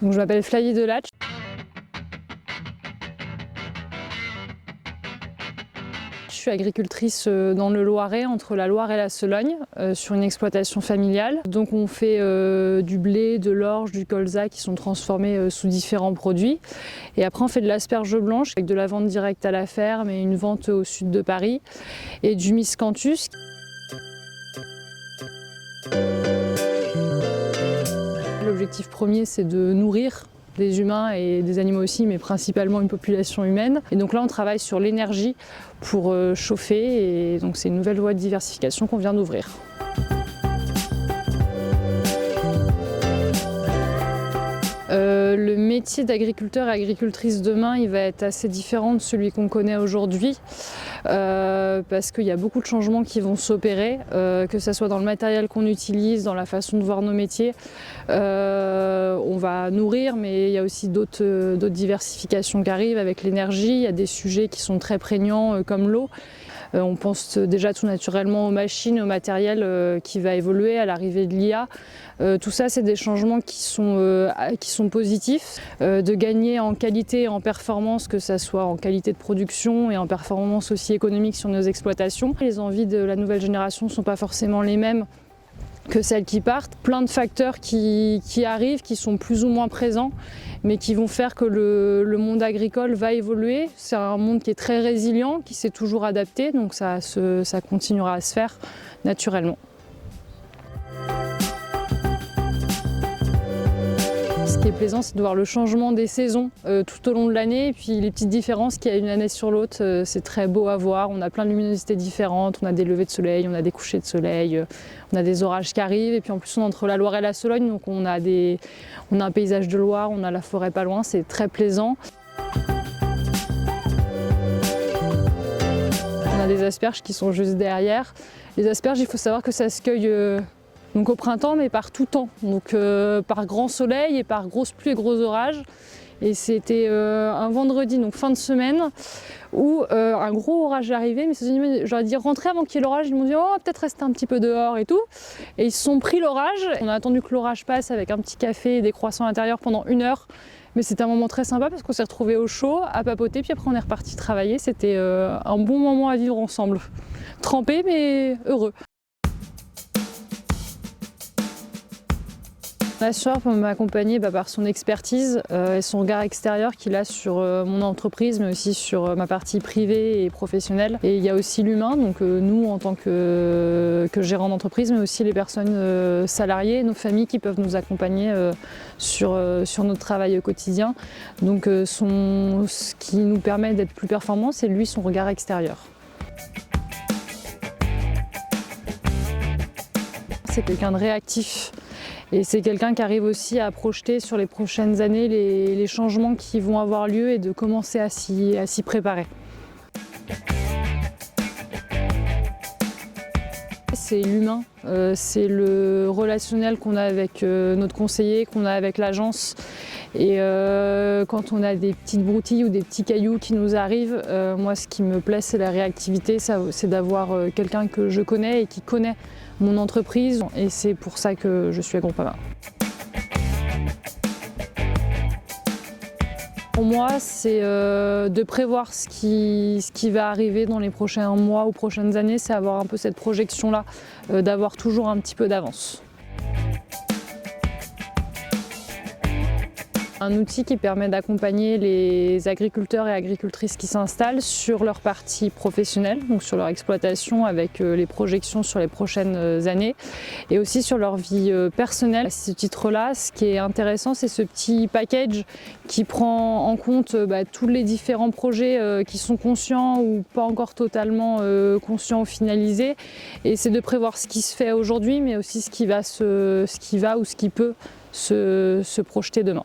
Donc, je m'appelle Flavie Delattre. Je suis agricultrice dans le Loiret, entre la Loire et la Sologne, sur une exploitation familiale. Donc on fait du blé, de l'orge, du colza qui sont transformés sous différents produits. Et après on fait de l'asperge blanche avec de la vente directe à la ferme et une vente au sud de Paris. Et du miscanthus. L'objectif premier, c'est de nourrir des humains et des animaux aussi, mais principalement une population humaine. Et donc là, on travaille sur l'énergie pour chauffer, et donc c'est une nouvelle voie de diversification qu'on vient d'ouvrir. Le métier d'agriculteur et agricultrice demain, il va être assez différent de celui qu'on connaît aujourd'hui, parce qu'il y a beaucoup de changements qui vont s'opérer, que ce soit dans le matériel qu'on utilise, dans la façon de voir nos métiers. On va nourrir, mais il y a aussi d'autres diversifications qui arrivent avec l'énergie. Il y a des sujets qui sont très prégnants comme l'eau. On pense déjà tout naturellement aux machines, au matériel qui va évoluer, à l'arrivée de l'IA. Tout ça, c'est des changements qui sont positifs. De gagner en qualité et en performance, que ce soit en qualité de production et en performance aussi économique sur nos exploitations. Les envies de la nouvelle génération ne sont pas forcément les mêmes que celles qui partent. Plein de facteurs qui arrivent, qui sont plus ou moins présents, mais qui vont faire que le monde agricole va évoluer. C'est un monde qui est très résilient, qui s'est toujours adapté, donc ça continuera à se faire naturellement. Ce qui est plaisant, c'est de voir le changement des saisons tout au long de l'année, et puis les petites différences qu'il y a une année sur l'autre, c'est très beau à voir. On a plein de luminosités différentes, on a des levées de soleil, on a des couchers de soleil, on a des orages qui arrivent, et puis en plus on est entre la Loire et la Sologne, donc on a un paysage de Loire, on a la forêt pas loin, c'est très plaisant. On a des asperges qui sont juste derrière. Les asperges, il faut savoir que ça se cueille donc au printemps, mais par tout temps, donc par grand soleil et par grosse pluie et gros orages. Et c'était un vendredi, donc fin de semaine, où un gros orage est arrivé. Mais j'aurais dit rentrer avant qu'il y ait l'orage. Ils m'ont dit oh, peut-être rester un petit peu dehors et tout. Et ils se sont pris l'orage. On a attendu que l'orage passe avec un petit café et des croissants à l'intérieur pendant 1 heure. Mais c'était un moment très sympa parce qu'on s'est retrouvés au chaud, à papoter, puis après on est reparti travailler. C'était un bon moment à vivre ensemble. Trempé mais heureux. L'assureur peut m'accompagner par son expertise et son regard extérieur qu'il a sur mon entreprise, mais aussi sur ma partie privée et professionnelle. Et il y a aussi l'humain, donc nous en tant que gérants d'entreprise, mais aussi les personnes salariées, nos familles qui peuvent nous accompagner sur notre travail au quotidien. Donc ce qui nous permet d'être plus performants, c'est lui, son regard extérieur. C'est quelqu'un de réactif. Et c'est quelqu'un qui arrive aussi à projeter sur les prochaines années les changements qui vont avoir lieu et de commencer à s'y préparer. C'est l'humain, c'est le relationnel qu'on a avec notre conseiller, qu'on a avec l'agence. Et quand on a des petites broutilles ou des petits cailloux qui nous arrivent, moi ce qui me plaît c'est la réactivité, c'est d'avoir quelqu'un que je connais et qui connaît mon entreprise, et c'est pour ça que je suis à Groupama. Pour moi, c'est de prévoir ce qui va arriver dans les prochains mois ou prochaines années, c'est avoir un peu cette projection-là, d'avoir toujours un petit peu d'avance. Un outil qui permet d'accompagner les agriculteurs et agricultrices qui s'installent sur leur partie professionnelle, donc sur leur exploitation avec les projections sur les prochaines années, et aussi sur leur vie personnelle. À ce titre-là, ce qui est intéressant, c'est ce petit package qui prend en compte tous les différents projets qui sont conscients ou pas encore totalement conscients ou finalisés, et c'est de prévoir ce qui se fait aujourd'hui, mais aussi ce qui va ou ce qui peut se projeter demain.